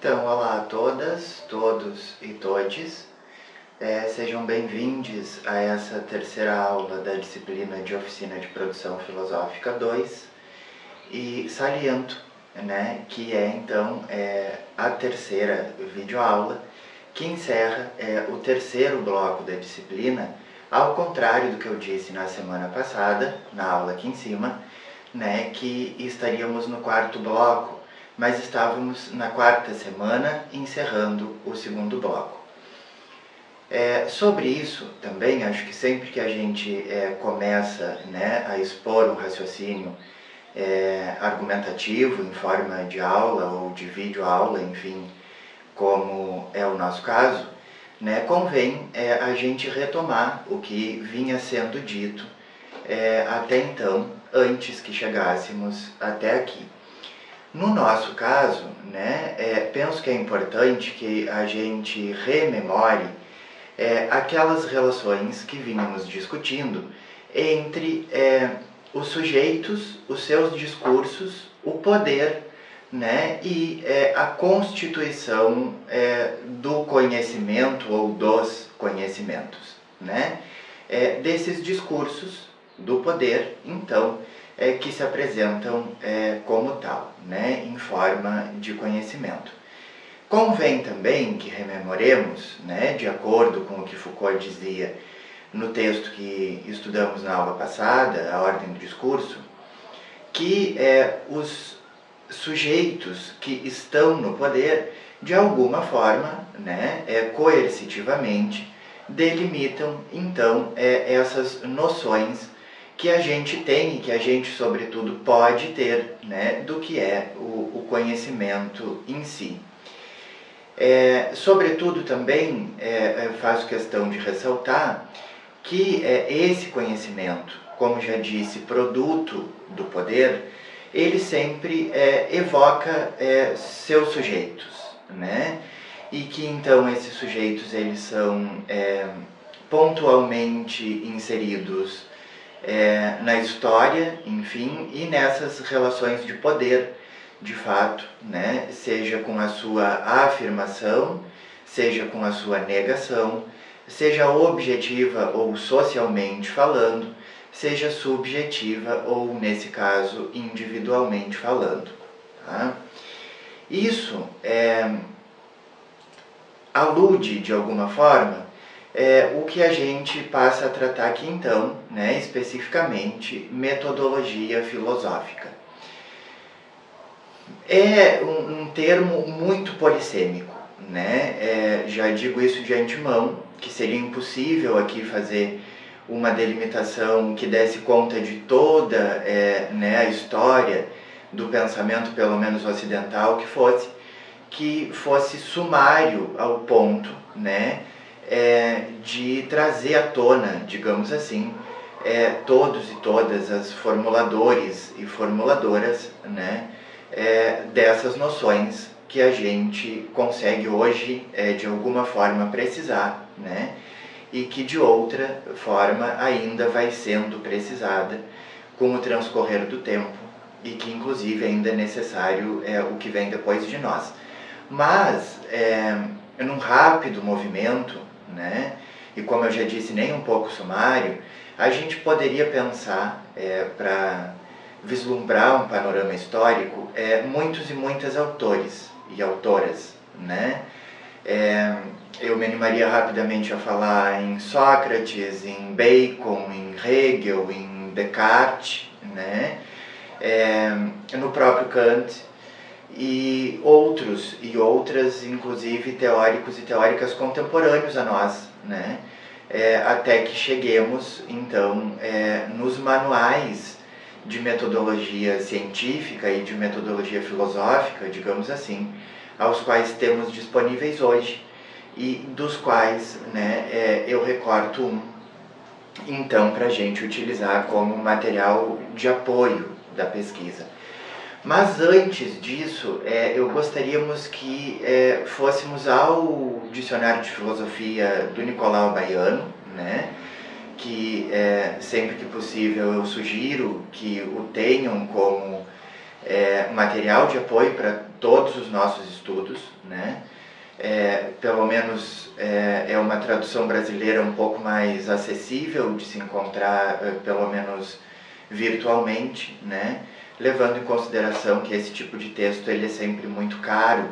Então, olá a todas, todos e todes. Sejam bem-vindos a essa terceira aula da disciplina de Oficina de Produção Filosófica 2 e saliento, que então a terceira videoaula que encerra o terceiro bloco da disciplina, ao contrário do que eu disse na semana passada, na aula aqui em cima, que estaríamos no quarto bloco, mas estávamos na quarta semana encerrando o segundo bloco. Sobre isso também, acho que sempre que a gente começa a expor um raciocínio argumentativo em forma de aula ou de videoaula, enfim, como é o nosso caso, convém a gente retomar o que vinha sendo dito até então, antes que chegássemos até aqui. No nosso caso, penso que é importante que a gente rememore aquelas relações que vínhamos discutindo entre os sujeitos, os seus discursos, o poder, e a constituição do conhecimento ou dos conhecimentos, desses discursos do poder, então, que se apresentam como tal, em forma de conhecimento. Convém também que rememoremos, de acordo com o que Foucault dizia no texto que estudamos na aula passada, A Ordem do Discurso, que os sujeitos que estão no poder, de alguma forma, coercitivamente, delimitam, então, essas noções que a gente tem e que a gente, sobretudo, pode ter, do que é o conhecimento em si. Sobretudo, também, faço questão de ressaltar que esse conhecimento, como já disse, produto do poder, ele sempre evoca seus sujeitos, e que, então, esses sujeitos eles são pontualmente inseridos na história, enfim, e nessas relações de poder, de fato, seja com a sua afirmação, seja com a sua negação, seja objetiva ou socialmente falando, seja subjetiva ou, nesse caso, individualmente falando. Tá? Isso alude, de alguma forma, o que a gente passa a tratar aqui então, especificamente, metodologia filosófica. É um termo muito polissêmico, já digo isso de antemão, que seria impossível aqui fazer uma delimitação que desse conta de toda a história do pensamento, pelo menos ocidental, que fosse sumário ao ponto, de trazer à tona, digamos assim, todos e todas as formuladores e formuladoras, dessas noções que a gente consegue hoje, de alguma forma, precisar, e que de outra forma ainda vai sendo precisada com o transcorrer do tempo e que, inclusive, ainda é necessário o que vem depois de nós. Mas, num rápido movimento, e como eu já disse, nem um pouco sumário, a gente poderia pensar, para vislumbrar um panorama histórico, muitos e muitas autores e autoras, eu me animaria rapidamente a falar em Sócrates, em Bacon, em Hegel, em Descartes, no próprio Kant, e outros e outras, inclusive teóricos e teóricas contemporâneos a nós, até que cheguemos, então, nos manuais de metodologia científica e de metodologia filosófica, digamos assim, aos quais temos disponíveis hoje e dos quais eu recorto um, então, para a gente utilizar como material de apoio da pesquisa. Mas antes disso, eu gostaríamos que fôssemos ao Dicionário de Filosofia do Nicolau Baiano, que sempre que possível eu sugiro que o tenham como material de apoio para todos os nossos estudos, né? Pelo menos é uma tradução brasileira um pouco mais acessível de se encontrar, pelo menos virtualmente, né? Levando em consideração que esse tipo de texto ele é sempre muito caro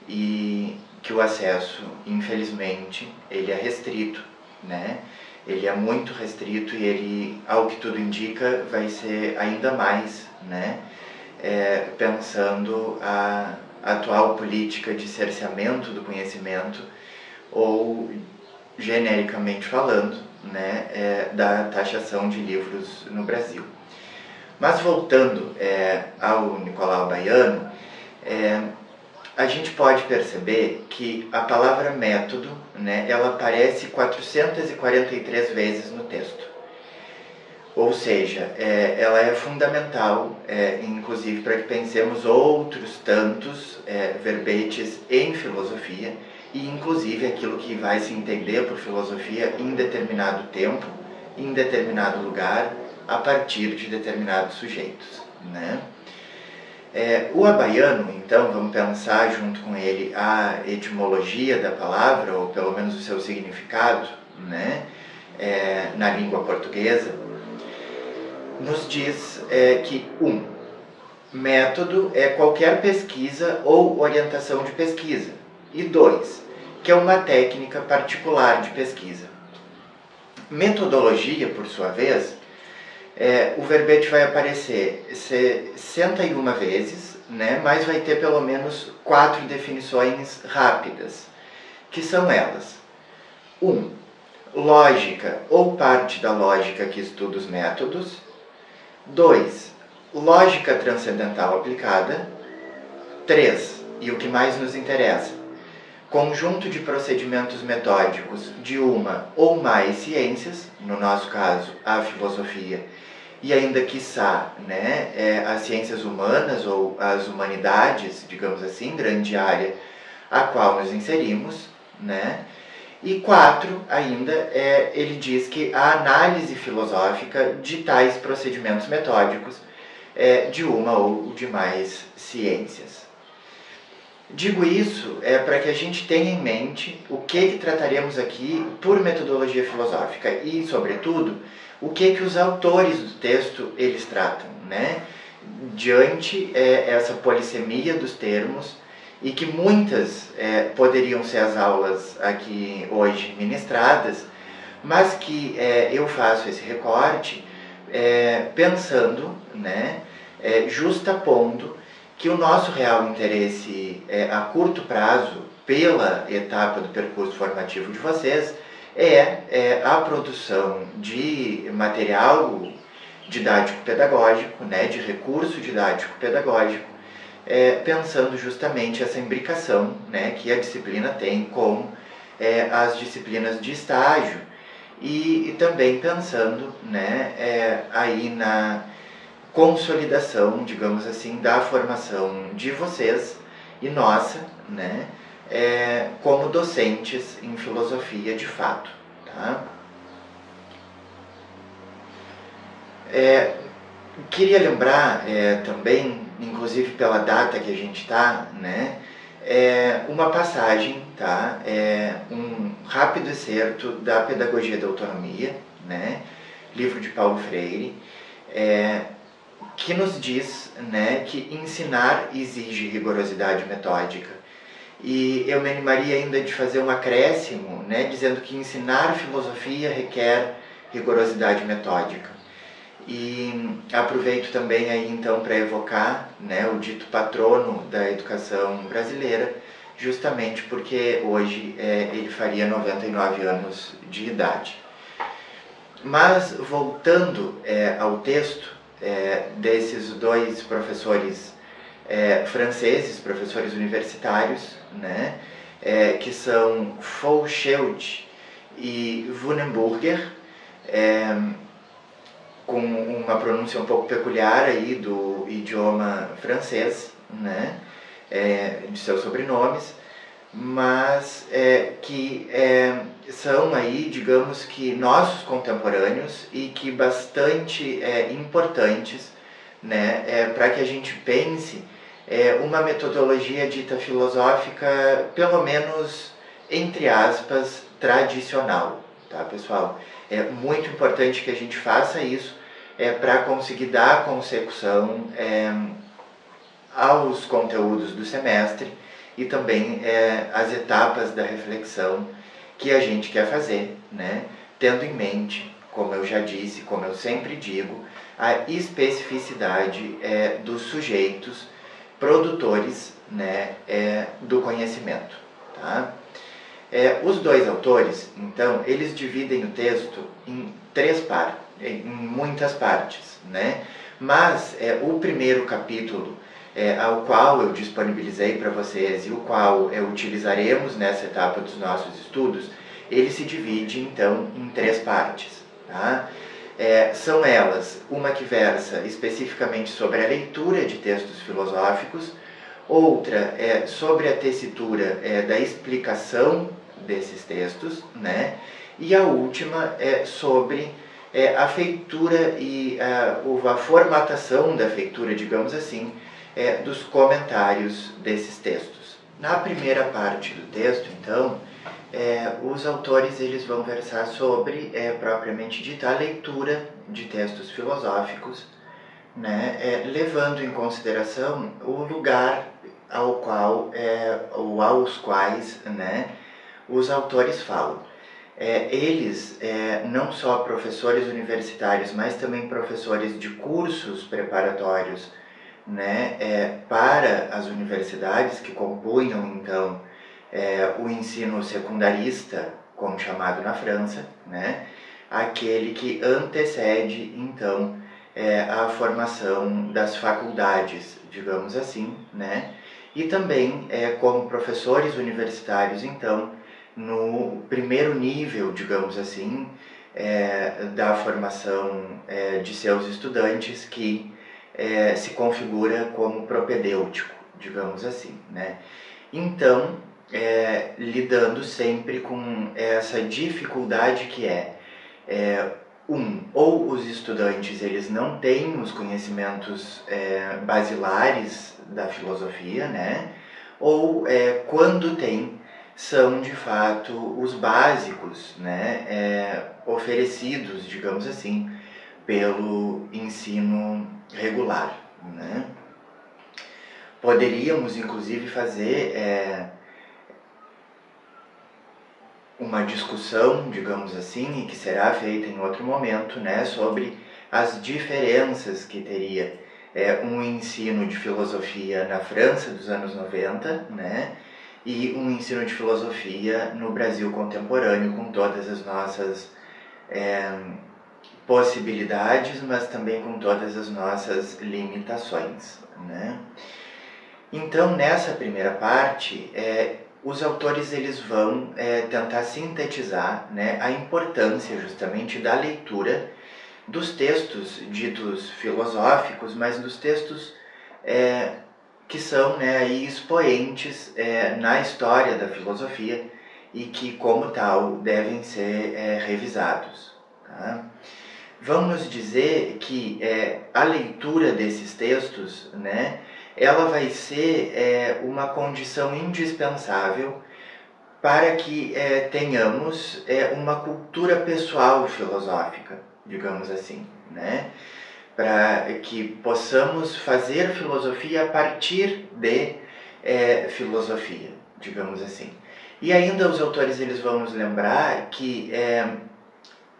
e que o acesso, infelizmente, ele é restrito, né? Ele é muito restrito e ele, ao que tudo indica, vai ser ainda mais, né? Pensando a atual política de cerceamento do conhecimento ou, genericamente falando, né, da taxação de livros no Brasil. Mas voltando ao Nicolau Baiano, a gente pode perceber que a palavra método, né, ela aparece 443 vezes no texto. Ou seja, ela é fundamental, inclusive, para que pensemos outros tantos verbetes em filosofia, e inclusive aquilo que vai se entender por filosofia em determinado tempo, em determinado lugar, a partir de determinados sujeitos, né? O Baiano, então, vamos pensar junto com ele a etimologia da palavra, ou pelo menos o seu significado, né, na língua portuguesa, nos diz que método é qualquer pesquisa ou orientação de pesquisa, e 2, que é uma técnica particular de pesquisa. Metodologia, por sua vez, o verbete vai aparecer 61 vezes, né, mas vai ter pelo menos 4 definições rápidas, que são elas. Lógica ou parte da lógica que estuda os métodos. 2. Lógica transcendental aplicada. 3. E o que mais nos interessa, conjunto de procedimentos metódicos de uma ou mais ciências, no nosso caso, a filosofia, e ainda quiçá, né, as ciências humanas ou as humanidades, digamos assim, grande área a qual nos inserimos, né? E 4, ainda, ele diz que a análise filosófica de tais procedimentos metódicos de uma ou de mais ciências. Digo isso para que a gente tenha em mente o que trataremos aqui por metodologia filosófica e, sobretudo, o que os autores do texto eles tratam, né? Diante essa polissemia dos termos, e que muitas poderiam ser as aulas aqui hoje ministradas, mas que eu faço esse recorte pensando, né, justapondo que o nosso real interesse a curto prazo, pela etapa do percurso formativo de vocês, a produção de material didático-pedagógico, né, de recurso didático-pedagógico, pensando justamente essa imbricação, né, que a disciplina tem com as disciplinas de estágio e também pensando, né, aí na consolidação, digamos assim, da formação de vocês e nossa, né, como docentes em filosofia de fato. Tá? Queria lembrar também, inclusive pela data que a gente está, né, uma passagem, tá? Um rápido excerto da Pedagogia da Autonomia, né, livro de Paulo Freire, que nos diz, né, que ensinar exige rigorosidade metódica. E eu me animaria ainda de fazer um acréscimo, né, dizendo que ensinar filosofia requer rigorosidade metódica. E aproveito também aí então para evocar, né, o dito patrono da educação brasileira, justamente porque hoje ele faria 99 anos de idade. Mas voltando ao texto desses dois professores franceses, professores universitários, né, que são Fauchet e Wunenburger, com uma pronúncia um pouco peculiar aí do idioma francês, né, de seus sobrenomes, mas que são aí, digamos que, nossos contemporâneos e que bastante importantes né, para que a gente pense uma metodologia dita filosófica, pelo menos, entre aspas, tradicional, tá, pessoal? É muito importante que a gente faça isso para conseguir dar consecução aos conteúdos do semestre e também as etapas da reflexão que a gente quer fazer, né? Tendo em mente, como eu já disse, como eu sempre digo, a especificidade dos sujeitos produtores, né, do conhecimento. Tá? Os dois autores, então, eles dividem o texto em em muitas partes, né? Mas o primeiro capítulo, ao qual eu disponibilizei para vocês e o qual utilizaremos nessa etapa dos nossos estudos, ele se divide, então, em 3 partes. Tá? São elas, uma que versa especificamente sobre a leitura de textos filosóficos, outra sobre a tessitura da explicação desses textos, né? E a última sobre a feitura e a formatação da feitura, digamos assim, dos comentários desses textos. Na primeira parte do texto, então, os autores eles vão versar sobre, propriamente dita, a leitura de textos filosóficos, né, levando em consideração o lugar ao qual ou aos quais, né, os autores falam. Eles, não só professores universitários, mas também professores de cursos preparatórios, né, para as universidades que compunham, então, o ensino secundarista, como chamado na França, né, aquele que antecede, então, a formação das faculdades, digamos assim, né, e também como professores universitários, então, no primeiro nível, digamos assim, da formação de seus estudantes, que se configura como propedêutico, digamos assim, né. Então, lidando sempre com essa dificuldade que ou os estudantes eles não têm os conhecimentos basilares da filosofia, né? Ou quando tem, são de fato os básicos, né? Oferecidos, digamos assim, pelo ensino regular, né? Poderíamos inclusive fazer uma discussão, digamos assim, e que será feita em outro momento, né, sobre as diferenças que teria um ensino de filosofia na França dos anos 90, né, e um ensino de filosofia no Brasil contemporâneo, com todas as nossas possibilidades, mas também com todas as nossas limitações, né. Então, nessa primeira parte, os autores eles vão tentar sintetizar, né, a importância justamente da leitura dos textos ditos filosóficos, mas dos textos que são, né, aí expoentes na história da filosofia e que, como tal, devem ser revisados. Tá? Vamos dizer que a leitura desses textos, né, ela vai ser uma condição indispensável para que tenhamos uma cultura pessoal filosófica, digamos assim, né? Para que possamos fazer filosofia a partir de filosofia, digamos assim. E ainda os autores eles vão nos lembrar que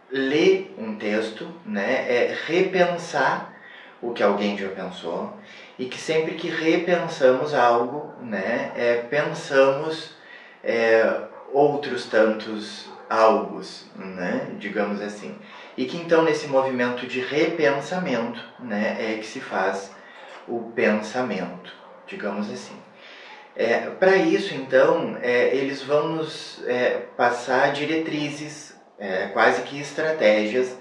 ler um texto, né, é repensar o que alguém já pensou, e que sempre que repensamos algo, né, pensamos outros tantos algos, né, digamos assim. E que então nesse movimento de repensamento, né, é que se faz o pensamento, digamos assim. Para isso, então, eles vão nos passar diretrizes, quase que estratégias,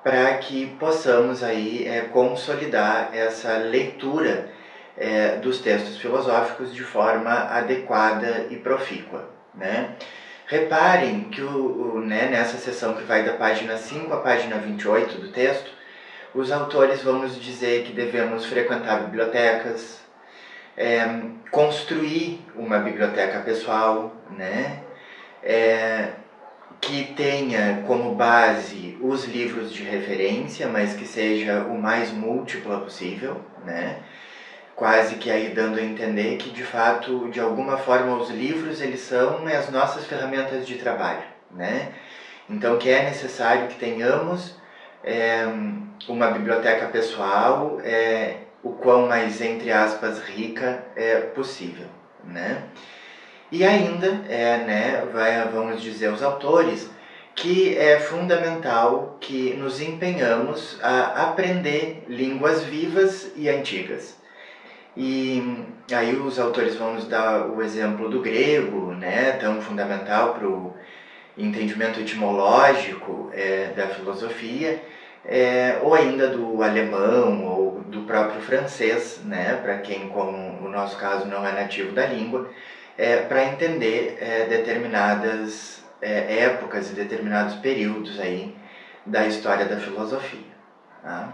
para que possamos aí consolidar essa leitura dos textos filosóficos de forma adequada e profícua, né? Reparem que nessa seção que vai da página 5 à página 28 do texto, Os autores vão nos dizer que devemos frequentar bibliotecas, construir uma biblioteca pessoal, né? Que tenha como base os livros de referência, mas que seja o mais múltipla possível, né? Quase que aí dando a entender que, de fato, de alguma forma, os livros eles são as nossas ferramentas de trabalho, né? Então, que é necessário que tenhamos uma biblioteca pessoal, o quão mais, entre aspas, rica é possível, né? E ainda, vamos dizer os autores, que é fundamental que nos empenhamos a aprender línguas vivas e antigas. E aí os autores vão nos dar o exemplo do grego, né, tão fundamental para o entendimento etimológico da filosofia, ou ainda do alemão ou do próprio francês, né, para quem, como o nosso caso, não é nativo da língua, para entender determinadas épocas e determinados períodos aí da história da filosofia. Tá?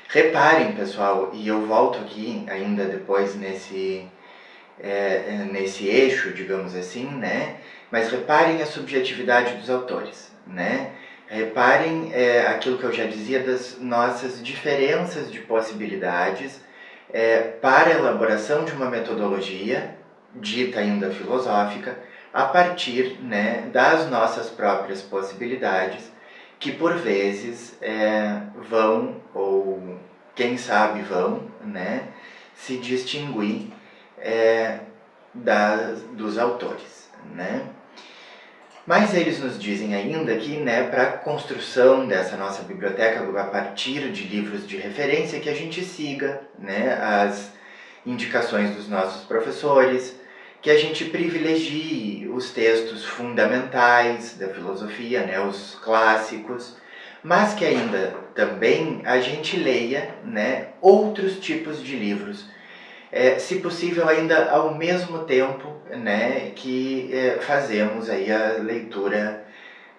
Reparem, pessoal, e eu volto aqui ainda depois nesse eixo, digamos assim, né? Mas reparem a subjetividade dos autores, né? Reparem aquilo que eu já dizia das nossas diferenças de possibilidades para a elaboração de uma metodologia, dita ainda filosófica, a partir, né, das nossas próprias possibilidades, que por vezes vão, ou quem sabe vão, né, se distinguir dos autores, né? Mas eles nos dizem ainda que, né, para a construção dessa nossa biblioteca, a partir de livros de referência, que a gente siga, né, as indicações dos nossos professores, que a gente privilegie os textos fundamentais da filosofia, né, os clássicos, mas que ainda também a gente leia, né, outros tipos de livros, se possível ainda ao mesmo tempo, né, que fazemos aí a leitura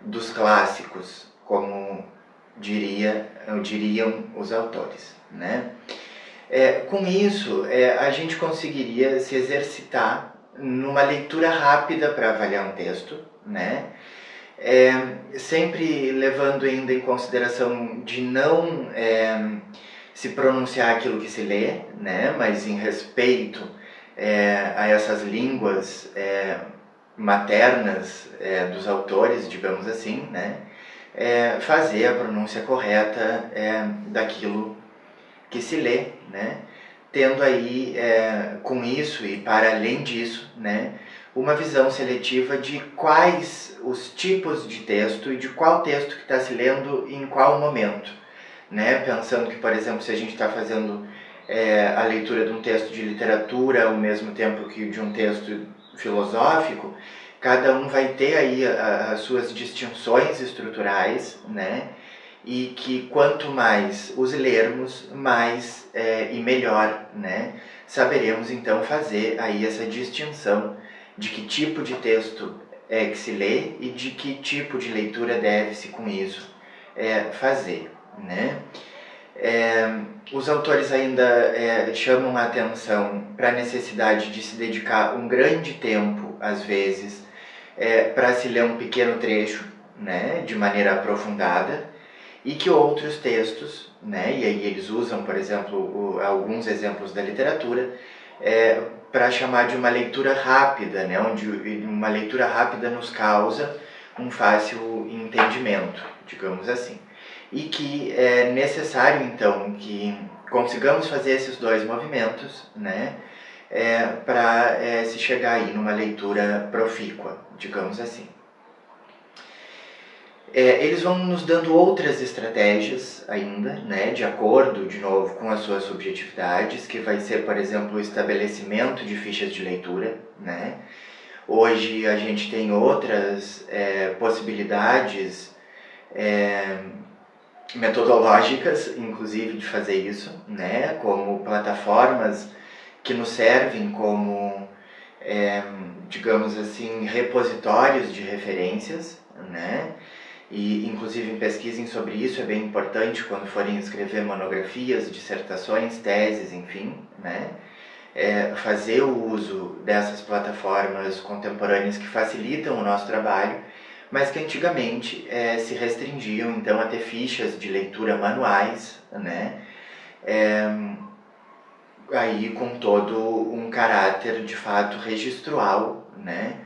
dos clássicos, como diriam os autores, né? Com isso, a gente conseguiria se exercitar numa leitura rápida para avaliar um texto, né? Sempre levando ainda em consideração de não se pronunciar aquilo que se lê, né? Mas em respeito a essas línguas maternas dos autores, digamos assim, né? Fazer a pronúncia correta daquilo que se lê, né? Tendo aí, com isso e para além disso, né, uma visão seletiva de quais os tipos de texto e de qual texto que está se lendo em qual momento. Né? Pensando que, por exemplo, se a gente está fazendo a leitura de um texto de literatura ao mesmo tempo que de um texto filosófico, cada um vai ter aí as suas distinções estruturais, né? E que quanto mais os lermos, mais e melhor, né, saberemos então fazer aí essa distinção de que tipo de texto que se lê e de que tipo de leitura deve-se com isso fazer, né? Os autores ainda chamam a atenção para a necessidade de se dedicar um grande tempo, às vezes, para se ler um pequeno trecho, né, de maneira aprofundada, e que outros textos, né, e aí eles usam, por exemplo, alguns exemplos da literatura, para chamar de uma leitura rápida, né, onde uma leitura rápida nos causa um fácil entendimento, digamos assim. E que é necessário, então, que consigamos fazer esses dois movimentos, né, para se chegar aí numa leitura profícua, digamos assim. Eles vão nos dando outras estratégias ainda, né, de acordo, de novo, com as suas subjetividades, que vai ser, por exemplo, o estabelecimento de fichas de leitura, né. Hoje a gente tem outras possibilidades metodológicas, inclusive, de fazer isso, né, como plataformas que nos servem como, digamos assim, repositórios de referências, né, e inclusive pesquisem sobre isso, é bem importante quando forem escrever monografias, dissertações, teses, enfim, né? Fazer o uso dessas plataformas contemporâneas que facilitam o nosso trabalho, mas que antigamente se restringiam então a ter fichas de leitura manuais, né? Aí com todo um caráter de fato registrual, né?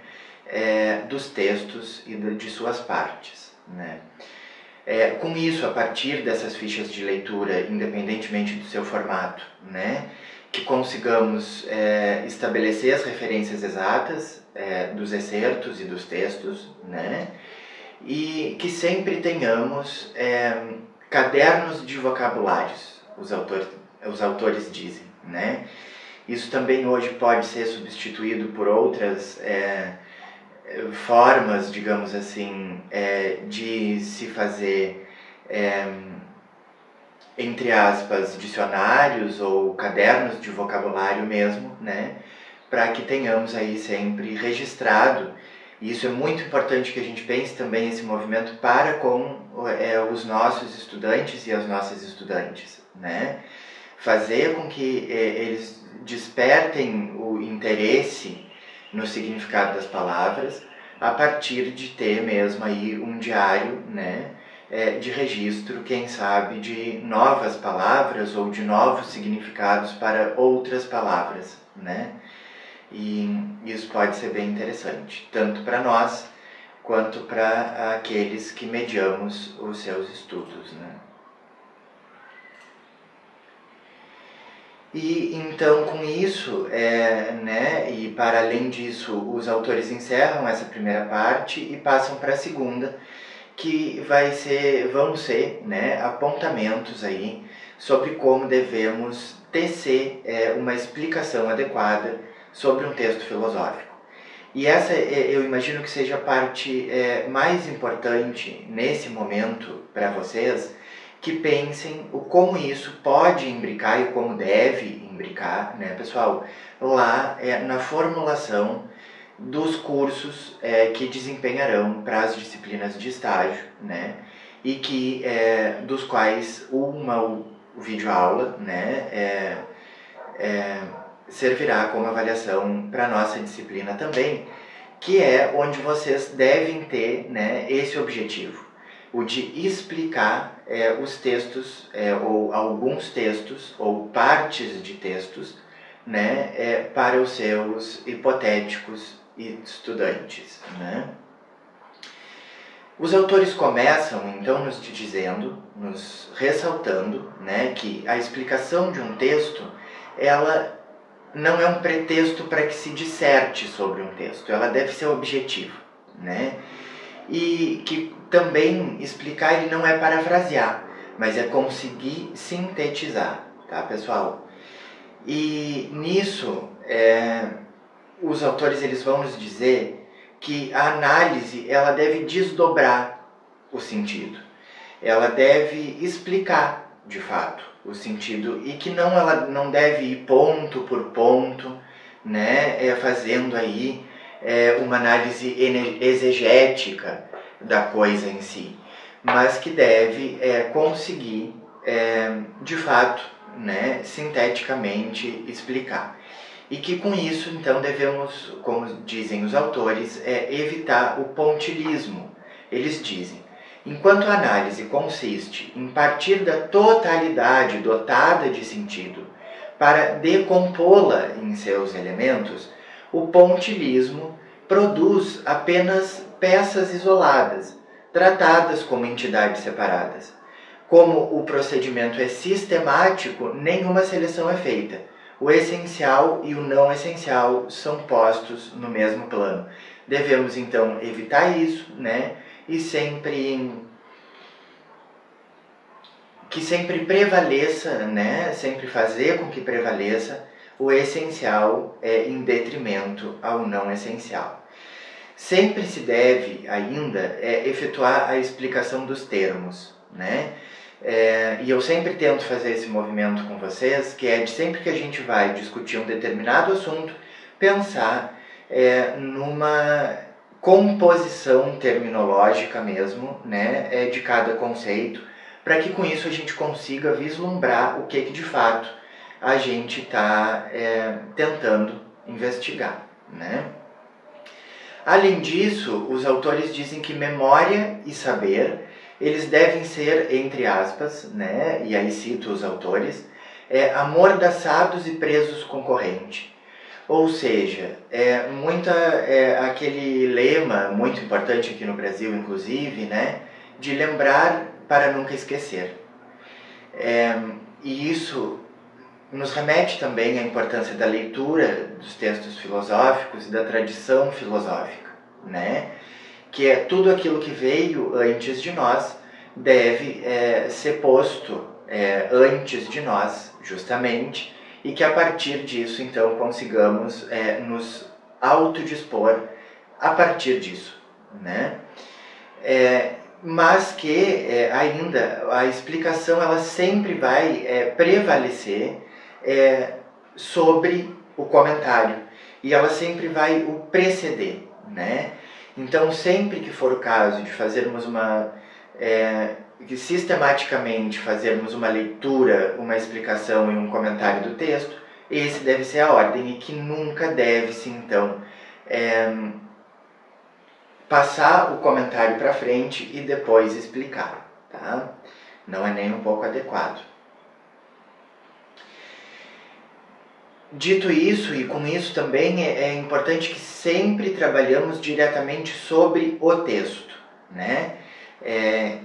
Dos textos e de suas partes, né? Com isso, a partir dessas fichas de leitura, independentemente do seu formato, né, que consigamos estabelecer as referências exatas dos excertos e dos textos, né, e que sempre tenhamos cadernos de vocabulários, os autores dizem, né. Isso também hoje pode ser substituído por outras formas, digamos assim, de se fazer, entre aspas, dicionários ou cadernos de vocabulário mesmo, né? Para que tenhamos aí sempre registrado. E isso é muito importante que a gente pense também esse movimento para com os nossos estudantes e as nossas estudantes, né? Fazer com que eles despertem o interesse no significado das palavras, a partir de ter mesmo aí um diário, né, de registro, quem sabe, de novas palavras ou de novos significados para outras palavras, né? E isso pode ser bem interessante, tanto para nós quanto para aqueles que mediamos os seus estudos, né? E então, com isso, né, e para além disso, os autores encerram essa primeira parte e passam para a segunda, que vão ser, né, apontamentos aí sobre como devemos tecer uma explicação adequada sobre um texto filosófico. E essa eu imagino que seja a parte mais importante nesse momento para vocês, que pensem o como isso pode imbricar e como deve imbricar, né, pessoal, lá na formulação dos cursos que desempenharão para as disciplinas de estágio, né, e que dos quais o videoaula, né, servirá como avaliação para a nossa disciplina também, que é onde vocês devem ter, né, esse objetivo, o de explicar os textos, ou alguns textos, ou partes de textos, né, para os seus hipotéticos estudantes, né? Os autores começam, então, nos ressaltando, né, que a explicação de um texto, ela não é um pretexto para que se disserte sobre um texto, ela deve ser objetiva, né? E que também explicar ele não é parafrasear, mas é conseguir sintetizar, tá, pessoal? E nisso, os autores eles vão nos dizer que a análise ela deve desdobrar o sentido, ela deve explicar de fato o sentido e que ela não deve ir ponto por ponto, né, fazendo aí uma análise exegética da coisa em si, mas que deve conseguir de fato, né, sinteticamente explicar. E que com isso, então, devemos, como dizem os autores, evitar o pontilismo. Eles dizem, enquanto a análise consiste em partir da totalidade dotada de sentido para decompô-la em seus elementos, o pontilismo produz apenas peças isoladas, tratadas como entidades separadas. Como o procedimento é sistemático, nenhuma seleção é feita. O essencial e o não essencial são postos no mesmo plano. Devemos, então, evitar isso, né? E que sempre prevaleça, né? Sempre fazer com que prevaleça o essencial em detrimento ao não essencial. Sempre se deve, ainda, efetuar a explicação dos termos, né? E eu sempre tento fazer esse movimento com vocês, que é de sempre que a gente vai discutir um determinado assunto, pensar numa composição terminológica mesmo, né, de cada conceito, para que com isso a gente consiga vislumbrar o que de fato a gente está tentando investigar, né? Além disso, os autores dizem que memória e saber, eles devem ser, entre aspas, né, e aí cito os autores, amordaçados e presos com corrente. Ou seja, aquele lema muito importante aqui no Brasil, inclusive, né, de lembrar para nunca esquecer. E isso nos remete também à importância da leitura dos textos filosóficos e da tradição filosófica, né? Que é tudo aquilo que veio antes de nós deve ser posto antes de nós, justamente, e que a partir disso, então, consigamos nos autodispor a partir disso, né? Mas que ainda a explicação ela sempre vai prevalecer sobre o comentário, e ela sempre vai o preceder, né? Então, sempre que for o caso de fazermos sistematicamente fazermos uma leitura, uma explicação e um comentário do texto, esse deve ser a ordem, e que nunca deve-se, então, passar o comentário para frente e depois explicar, tá? Não é nem um pouco adequado. Dito isso, e com isso também é importante que sempre trabalhamos diretamente sobre o texto, né?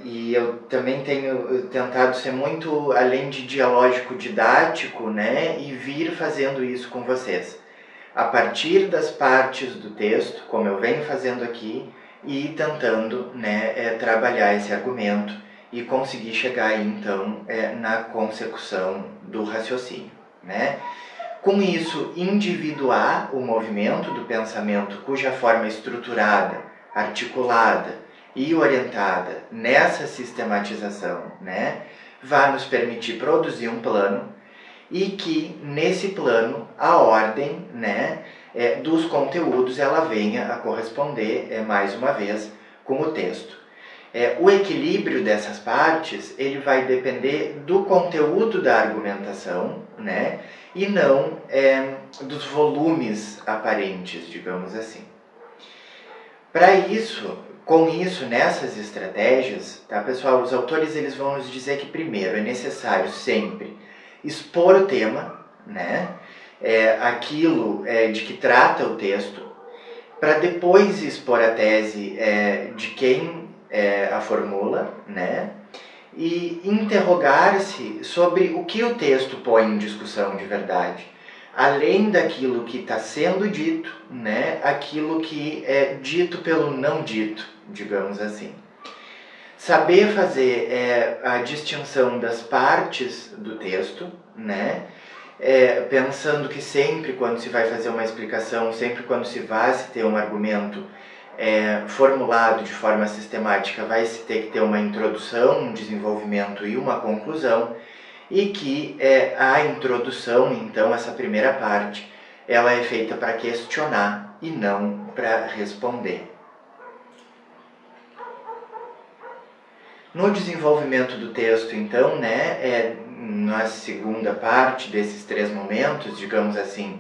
E eu também tenho tentado ser muito além de dialógico didático, né? E vir fazendo isso com vocês. A partir das partes do texto, como eu venho fazendo aqui, e tentando, né, trabalhar esse argumento e conseguir chegar aí, então, na consecução do raciocínio, né? Com isso, individuar o movimento do pensamento cuja forma estruturada, articulada e orientada nessa sistematização, né, vai nos permitir produzir um plano, e que nesse plano a ordem, né, dos conteúdos ela venha a corresponder, mais uma vez, com o texto. O equilíbrio dessas partes ele vai depender do conteúdo da argumentação, né, e não dos volumes aparentes, digamos assim. Para isso, com isso, nessas estratégias, tá, pessoal, os autores eles vão nos dizer que primeiro é necessário sempre expor o tema, né, aquilo de que trata o texto, para depois expor a tese de quem a formula, né, e interrogar-se sobre o que o texto põe em discussão de verdade, além daquilo que está sendo dito, né, aquilo que é dito pelo não dito, digamos assim. Saber fazer a distinção das partes do texto, né, pensando que sempre quando se vai fazer uma explicação, sempre quando se vai se ter um argumento formulado de forma sistemática, vai se ter que ter uma introdução, um desenvolvimento e uma conclusão, e que a introdução, então, essa primeira parte, ela é feita para questionar e não para responder. No desenvolvimento do texto, então, né, na segunda parte desses 3 momentos, digamos assim,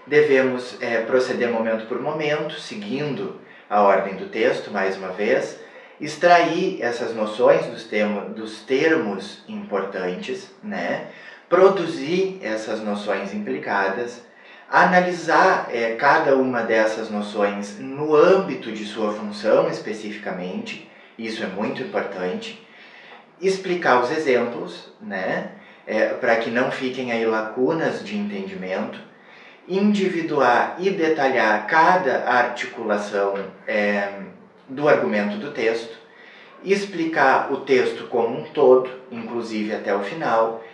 devemos proceder momento por momento, seguindo a ordem do texto, mais uma vez, extrair essas noções dos termos importantes, né, produzir essas noções implicadas, analisar cada uma dessas noções no âmbito de sua função especificamente, isso é muito importante, explicar os exemplos, né, para que não fiquem aí lacunas de entendimento, individuar e detalhar cada articulação do argumento do texto, explicar o texto como um todo, inclusive até o final,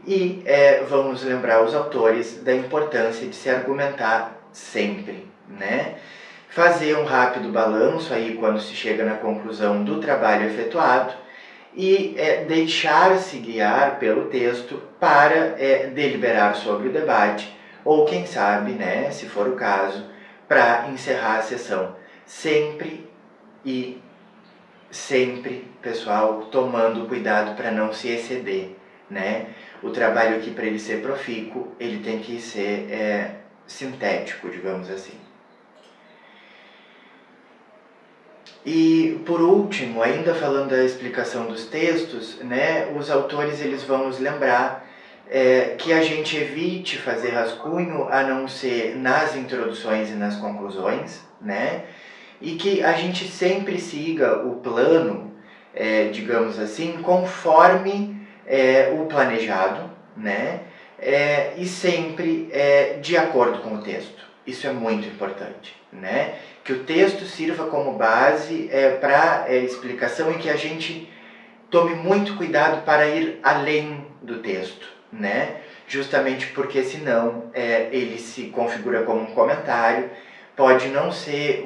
e vamos lembrar os autores da importância de se argumentar sempre, né? Fazer um rápido balanço aí quando se chega na conclusão do trabalho efetuado e deixar-se guiar pelo texto para deliberar sobre o debate, ou quem sabe, né, se for o caso, para encerrar a sessão, sempre pessoal, tomando cuidado para não se exceder, né? O trabalho aqui, para ele ser profícuo, ele tem que ser sintético, digamos assim. E, por último, ainda falando da explicação dos textos, né, os autores eles vão nos lembrar que a gente evite fazer rascunho a não ser nas introduções e nas conclusões, né, e que a gente sempre siga o plano, digamos assim, conforme o planejado, né, e sempre de acordo com o texto. Isso é muito importante, né? Que o texto sirva como base para explicação e que a gente tome muito cuidado para ir além do texto, né? Justamente porque senão ele se configura como um comentário, pode não ser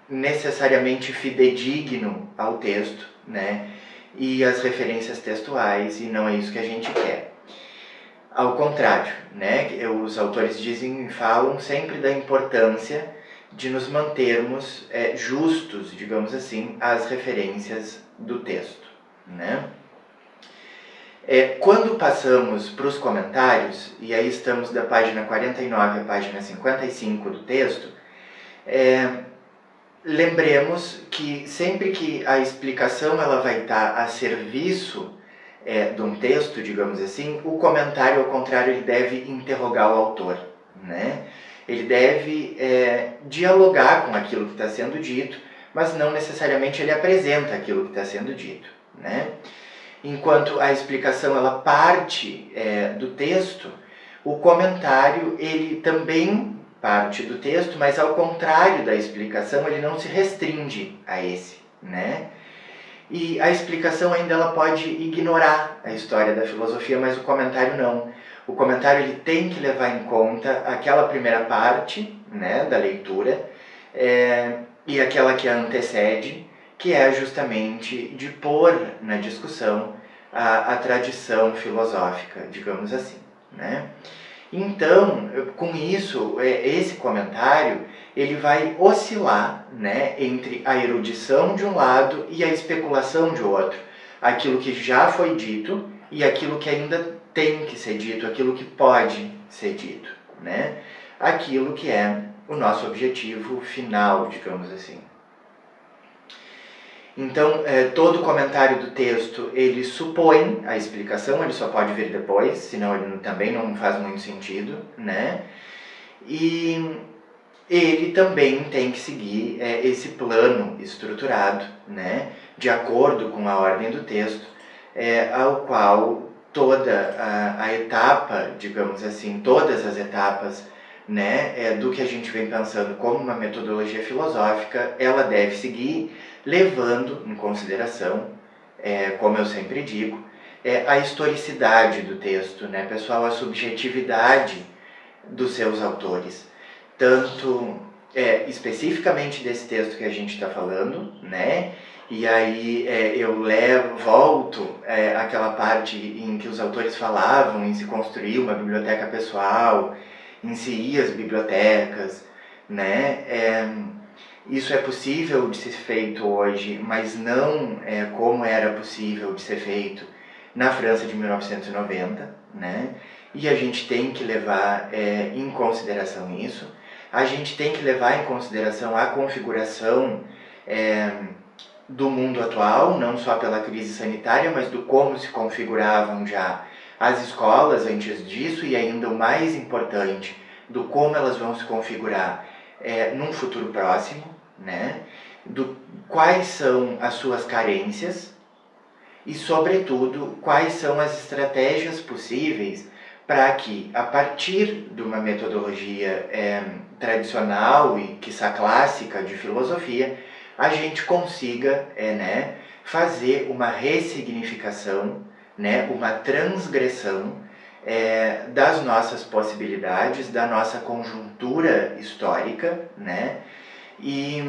necessariamente fidedigno ao texto, né? E as referências textuais, e não é isso que a gente quer. Ao contrário, né? Os autores dizem e falam sempre da importância de nos mantermos justos, digamos assim, às referências do texto, né? Quando passamos para os comentários, e aí estamos da página 49 à página 55 do texto, lembremos que sempre que a explicação ela vai estar a serviço de um texto, digamos assim, o comentário, ao contrário, ele deve interrogar o autor, né? Ele deve dialogar com aquilo que está sendo dito, mas não necessariamente ele apresenta aquilo que está sendo dito, né? Enquanto a explicação ela parte do texto, o comentário ele também parte do texto, mas ao contrário da explicação, ele não se restringe a esse, né? E a explicação ainda ela pode ignorar a história da filosofia, mas o comentário não. O comentário ele tem que levar em conta aquela primeira parte, né, da leitura e aquela que a antecede, que é justamente de pôr na discussão a tradição filosófica, digamos assim, né? Então, com isso, esse comentário ele vai oscilar, né, entre a erudição de um lado e a especulação de outro. Aquilo que já foi dito e aquilo que ainda tem que ser dito, aquilo que pode ser dito, né? Aquilo que é o nosso objetivo final, digamos assim. Então, todo comentário do texto, ele supõe a explicação, ele só pode vir depois, senão ele também não faz muito sentido, né? E ele também tem que seguir esse plano estruturado, né? De acordo com a ordem do texto, ao qual toda a etapa, digamos assim, todas as etapas, né, do que a gente vem pensando como uma metodologia filosófica, ela deve seguir levando em consideração, como eu sempre digo, a historicidade do texto, né, pessoal, a subjetividade dos seus autores, tanto especificamente desse texto que a gente está falando, né, e aí eu volto àquela parte em que os autores falavam em se construir uma biblioteca pessoal, em se ir às bibliotecas, né? Isso é possível de ser feito hoje, mas não como era possível de ser feito na França de 1990, né? E a gente tem que levar em consideração isso. A gente tem que levar em consideração a configuração do mundo atual, não só pela crise sanitária, mas do como se configuravam já as escolas antes disso, e ainda o mais importante, do como elas vão se configurar num futuro próximo, né? Quais são as suas carências e, sobretudo, quais são as estratégias possíveis para que, a partir de uma metodologia tradicional e, quiçá, clássica de filosofia, a gente consiga fazer uma ressignificação, né, uma transgressão das nossas possibilidades, da nossa conjuntura histórica, né? E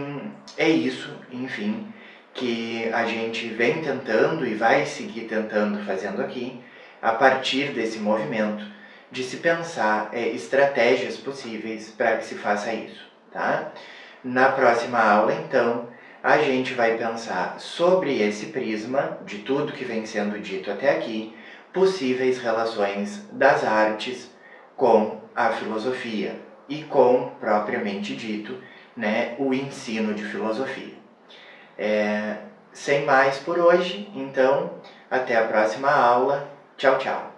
é isso, enfim, que a gente vem tentando e vai seguir tentando fazendo aqui, a partir desse movimento, de se pensar estratégias possíveis para que se faça isso, tá? Na próxima aula, então, a gente vai pensar sobre esse prisma de tudo que vem sendo dito até aqui, possíveis relações das artes com a filosofia e com, propriamente dito, né, o ensino de filosofia. Sem mais por hoje, então, até a próxima aula. Tchau, tchau.